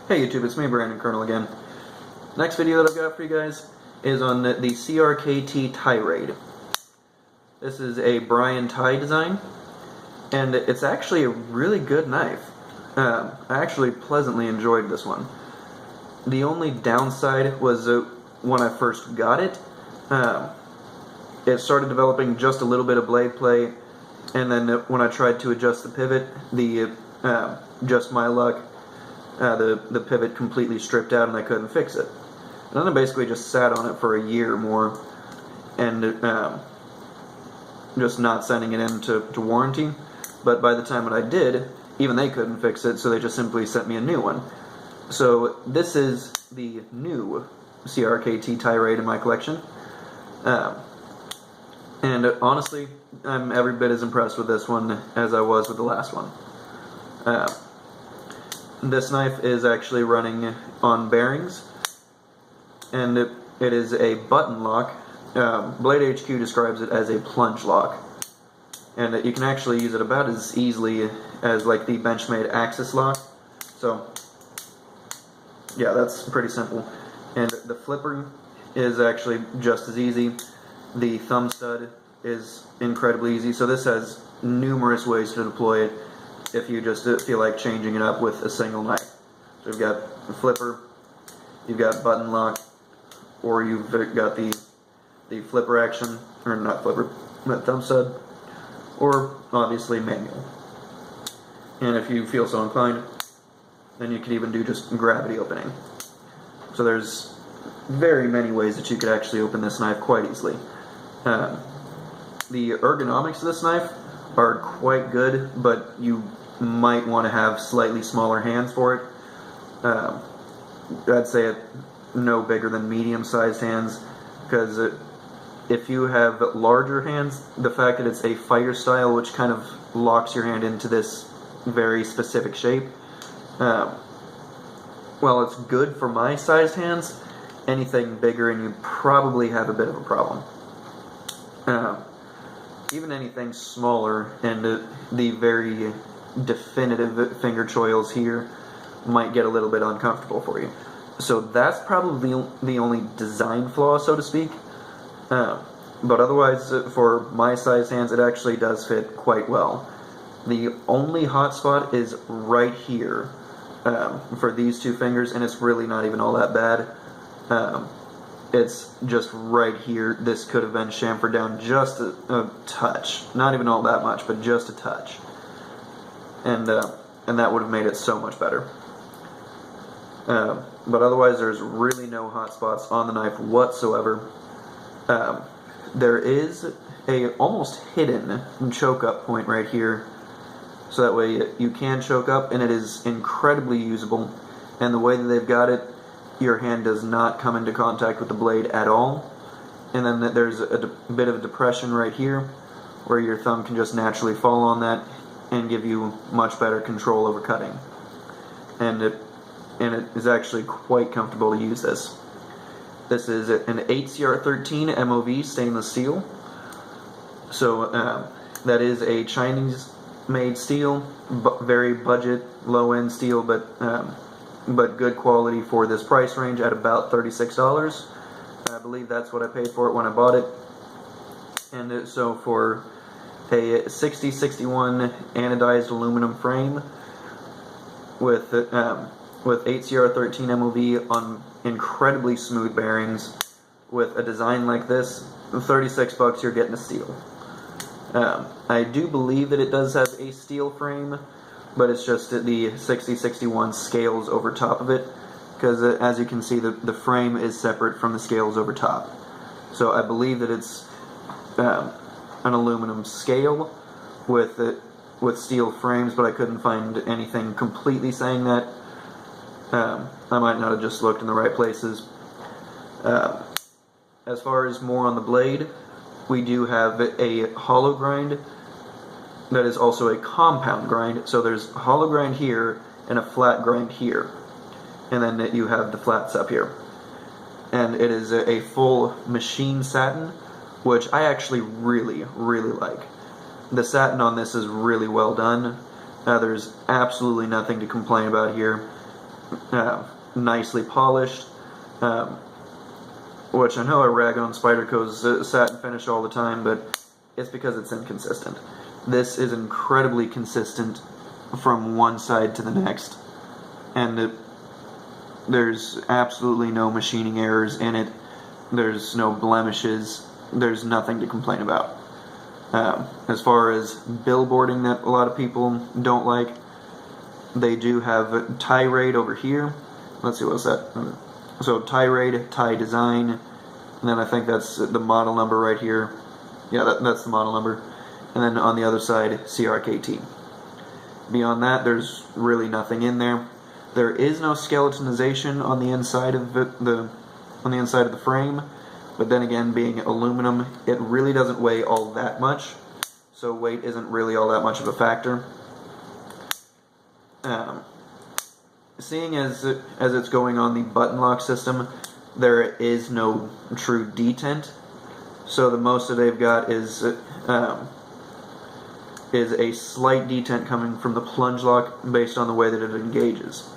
Hey YouTube, it's me, BrandonColonel again. Next video that I've got for you guys is on the CRKT Tighe Rade. This is a Brian Tighe design, and it's actually a really good knife. I actually pleasantly enjoyed this one. The only downside was when I first got it, it started developing just a little bit of blade play, and then when I tried to adjust the pivot, just my luck, the pivot completely stripped out and I couldn't fix it. And then I basically just sat on it for a year or more and just not sending it in to warranty. But by the time that I did, even they couldn't fix it, so they just simply sent me a new one. So this is the new CRKT Tighe Rade in my collection. And honestly, I'm every bit as impressed with this one as I was with the last one. This knife is actually running on bearings, and it is a button lock. Blade HQ describes it as a plunge lock, and you can actually use it about as easily as like the Benchmade axis lock. So yeah, that's pretty simple. And the flipper is actually just as easy. The thumb stud is incredibly easy, so this has numerous ways to deploy it if you just feel like changing it up with a single knife. So you've got the flipper, you've got button lock, or you've got the flipper action, or not flipper, but thumb stud, or obviously manual. And if you feel so inclined, then you can even do just gravity opening. So there's very many ways that you could actually open this knife quite easily. The ergonomics of this knife are quite good, but you might want to have slightly smaller hands for it. I'd say it no bigger than medium-sized hands, because if you have larger hands, the fact that it's a fighter style, which kind of locks your hand into this very specific shape, while it's good for my sized hands, anything bigger and you probably have a bit of a problem. Even anything smaller and the very definitive finger choils here might get a little bit uncomfortable for you. So that's probably the only design flaw, so to speak. But otherwise, for my size hands, it actually does fit quite well. The only hot spot is right here for these two fingers, and it's really not even all that bad. It's just right here. This could have been chamfered down just a touch. Not even all that much, but just a touch. And that would have made it so much better. But otherwise, there's really no hot spots on the knife whatsoever. There is a almost hidden choke up point right here, so that way you can choke up, and it is incredibly usable. And the way that they've got it, your hand does not come into contact with the blade at all. And then there's a bit of a depression right here where your thumb can just naturally fall on that and give you much better control over cutting. And it is actually quite comfortable to use this. This is an 8CR13 MOV stainless steel. So that is a Chinese-made steel, very budget, low-end steel, but good quality for this price range at about $36. I believe that's what I paid for it when I bought it. And so for a 6061 anodized aluminum frame with 8CR13 MOV on incredibly smooth bearings with a design like this, $36 you're getting a steel. I do believe that it does have a steel frame, but it's just that the 6061 scales over top of it, because as you can see, the frame is separate from the scales over top. So I believe that it's an aluminum scale with steel frames, but I couldn't find anything completely saying that. I might not have just looked in the right places. As far as more on the blade, we do have a hollow grind that is also a compound grind. So there's hollow grind here and a flat grind here, and then you have the flats up here. And it is a full machine satin, which I actually really like. The satin on this is really well done. There's absolutely nothing to complain about here. nicely polished, which I know I rag on Spyderco's satin finish all the time, but it's because it's inconsistent. This is incredibly consistent from one side to the next, and there's absolutely no machining errors in it. There's no blemishes. There's nothing to complain about. As far as billboarding that a lot of people don't like, they do have Tighe Rade over here. Let's see, what's that? So Tighe Rade, Tighe Design, and then I think that's the model number right here. Yeah, that's the model number. And then on the other side, CRKT. Beyond that, there's really nothing in there. There is no skeletonization on the inside of the frame, but then again, being aluminum, it really doesn't weigh all that much, so weight isn't really all that much of a factor. Seeing as it's going on the button lock system, there is no true detent, so the most that they've got is a slight detent coming from the plunge lock based on the way that it engages.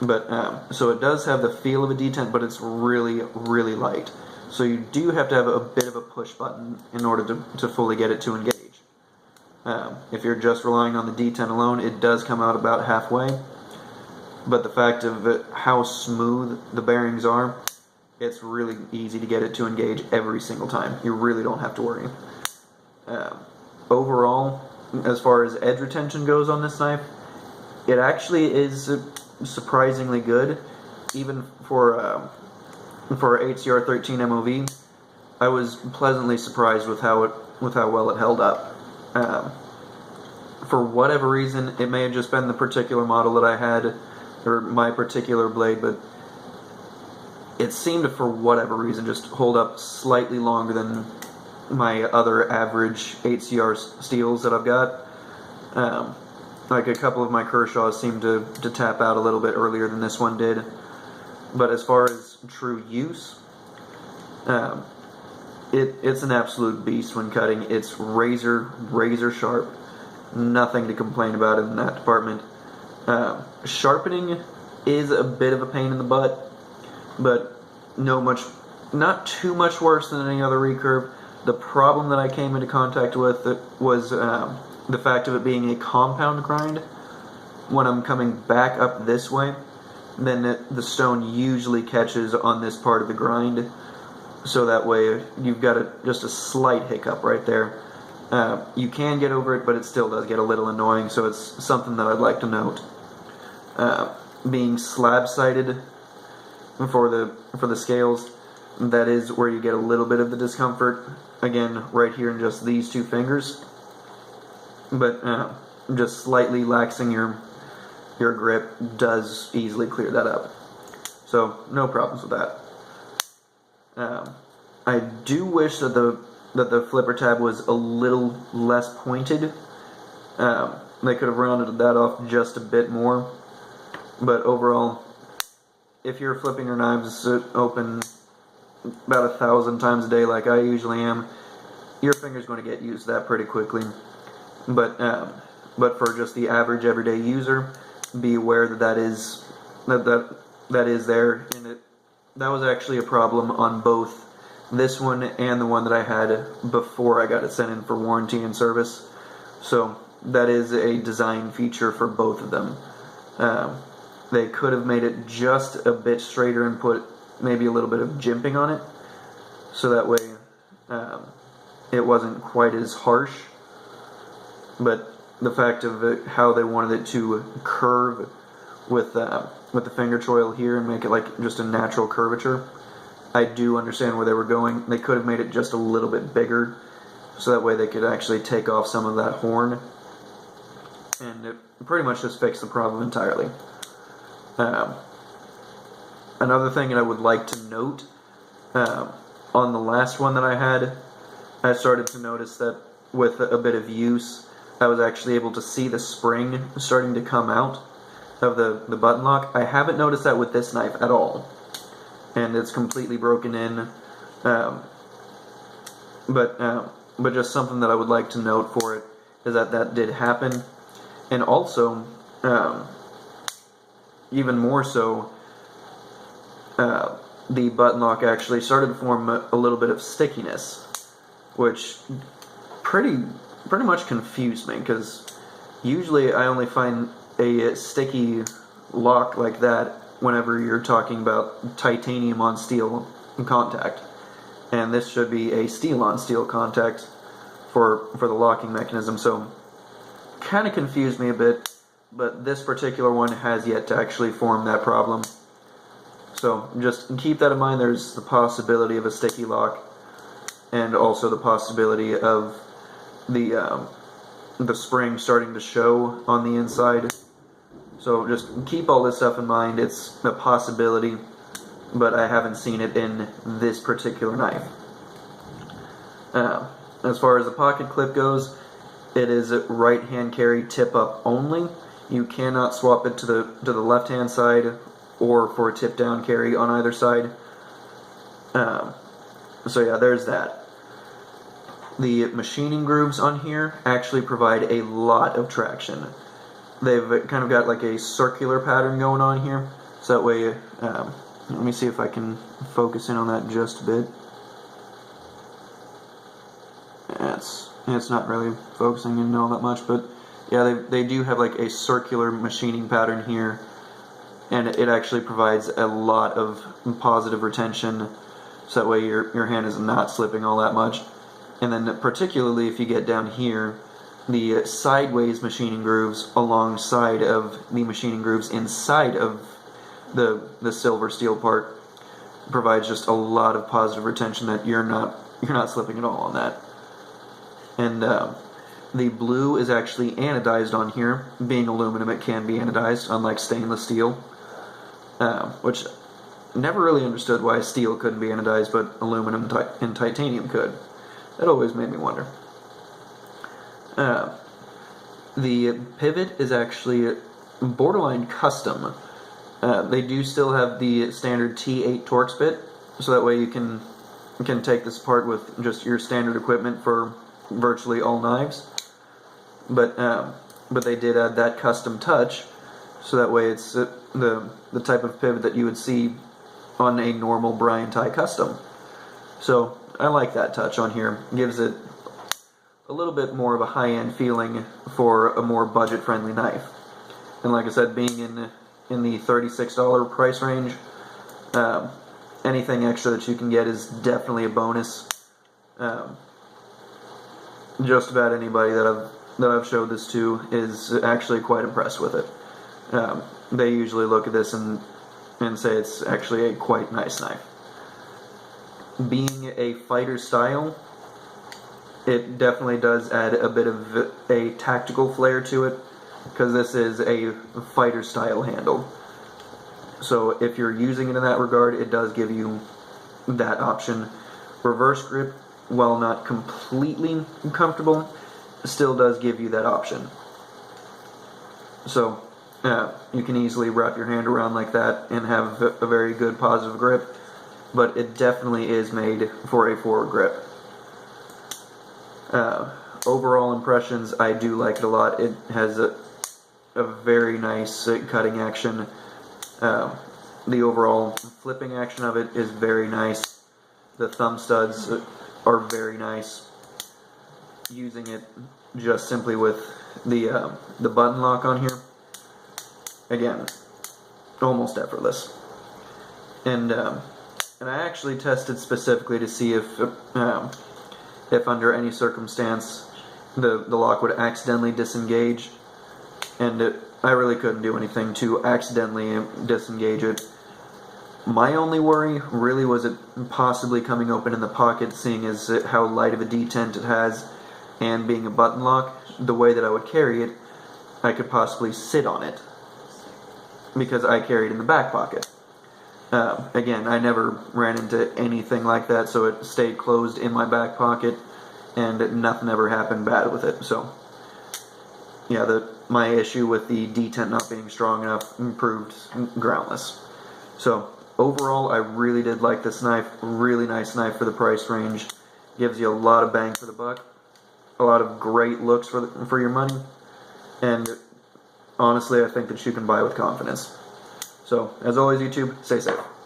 But so it does have the feel of a detent, but it's really, really light. So you do have to have a bit of a push button in order to fully get it to engage. If you're just relying on the detent alone, it does come out about halfway. But the fact of how smooth the bearings are, it's really easy to get it to engage every single time. You really don't have to worry. Overall, as far as edge retention goes on this knife, it actually is surprisingly good, even for HCR 13 MOV. I was pleasantly surprised with how well it held up. For whatever reason, it may have just been the particular model that I had, or my particular blade, but it seemed to, for whatever reason, just hold up slightly longer than my other average HCR steels that I've got. Like a couple of my Kershaws seemed to tap out a little bit earlier than this one did. But as far as true use, it's an absolute beast when cutting. It's razor sharp. Nothing to complain about in that department. Sharpening is a bit of a pain in the butt, but not too much worse than any other recurve. The problem that I came into contact with was the fact of it being a compound grind. When I'm coming back up this way, then the stone usually catches on this part of the grind, so that way you've got just a slight hiccup right there. You can get over it, but it still does get a little annoying, so it's something that I'd like to note. Being slab-sided for the scales, that is where you get a little bit of the discomfort. Again, right here in just these two fingers. But just slightly laxing your grip does easily clear that up. So no problems with that. I do wish that the flipper tab was a little less pointed. They could have rounded that off just a bit more. But overall, if you're flipping your knives open about 1,000 times a day like I usually am, your finger's going to get used to that pretty quickly. But for just the average everyday user, be aware that is there, and that was actually a problem on both this one and the one that I had before I got it sent in for warranty and service. So that is a design feature for both of them. They could have made it just a bit straighter and put maybe a little bit of jimping on it, so that way it wasn't quite as harsh. But the fact of how they wanted it to curve with the finger choil here and make it like just a natural curvature, I do understand where they were going. They could have made it just a little bit bigger, so that way they could actually take off some of that horn, and it pretty much just fixed the problem entirely. Another thing that I would like to note, on the last one that I had, I started to notice that with a bit of use, I was actually able to see the spring starting to come out of the button lock. I haven't noticed that with this knife at all, and it's completely broken in. But just something that I would like to note for it is that did happen. And also, even more so, the button lock actually started to form a little bit of stickiness, which pretty much confused me, because usually I only find a sticky lock like that whenever you're talking about titanium on steel contact, and this should be a steel on steel contact for the locking mechanism. So kind of confused me a bit, but this particular one has yet to actually form that problem. So just keep that in mind. There's the possibility of a sticky lock, and also the possibility of the spring starting to show on the inside. So just keep all this stuff in mind. It's a possibility, but I haven't seen it in this particular knife. As far as the pocket clip goes, it is right hand carry tip up only. You cannot swap it to the left hand side or for a tip down carry on either side. So yeah, there's that. The machining grooves on here actually provide a lot of traction. They've kind of got like a circular pattern going on here, so that way, let me see if I can focus in on that just a bit. It's not really focusing in all that much, but yeah, they do have like a circular machining pattern here, and it actually provides a lot of positive retention, so that way your hand is not slipping all that much. And then particularly if you get down here, the sideways machining grooves alongside of the machining grooves inside of the silver steel part provides just a lot of positive retention that you're not slipping at all on that. And the blue is actually anodized on here. Being aluminum, it can be anodized, unlike stainless steel, which never really understood why steel couldn't be anodized, but aluminum and titanium could. That always made me wonder. The pivot is actually borderline custom. They do still have the standard T8 Torx bit, so that way you can take this apart with just your standard equipment for virtually all knives. But they did add that custom touch, so that way it's the type of pivot that you would see on a normal BrandonColonel custom. So I like that touch on here. Gives it a little bit more of a high-end feeling for a more budget-friendly knife. And like I said, being in the $36 price range, anything extra that you can get is definitely a bonus. Just about anybody that I've showed this to is actually quite impressed with it. They usually look at this and say it's actually a quite nice knife. Being a fighter style, it definitely does add a bit of a tactical flair to it, because this is a fighter style handle. So if you're using it in that regard, it does give you that option. Reverse grip, while not completely comfortable, still does give you that option. So you can easily wrap your hand around like that and have a very good positive grip, but it definitely is made for a forward grip. Overall impressions, I do like it a lot. It has a very nice cutting action. The overall flipping action of it is very nice. The thumb studs are very nice. Using it just simply with the button lock on here, again, almost effortless. And I actually tested specifically to see if under any circumstance the lock would accidentally disengage, and I really couldn't do anything to accidentally disengage it. My only worry really was it possibly coming open in the pocket, seeing as how light of a detent it has, and being a button lock, the way that I would carry it, I could possibly sit on it, because I carry it in the back pocket. Again, I never ran into anything like that, so it stayed closed in my back pocket, and nothing ever happened bad with it. So, yeah, my issue with the detent not being strong enough proved groundless. So, overall, I really did like this knife. Really nice knife for the price range. Gives you a lot of bang for the buck. A lot of great looks for your money. And honestly, I think that you can buy with confidence. So, as always, YouTube, stay safe.